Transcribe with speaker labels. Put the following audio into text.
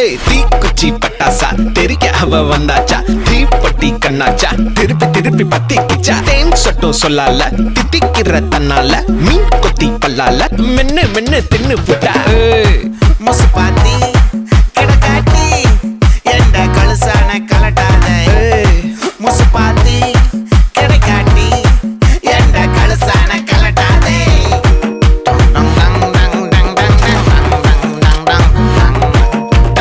Speaker 1: ஏய் தீக்குச்சி பட்டாசா தெரிக்க அவ வந்தாச்சா தீப்பொட்டி கண்ணாச்சா திருப்பி திருப்பி பத்திக்கிச்சா தேன் சொட்டும் சொல்லால தித்திக்கிற தன்னால மீன் கொத்தி பல்லால மென்னு மென்னு தின்னு புட்டா
Speaker 2: மொசு பாத்தி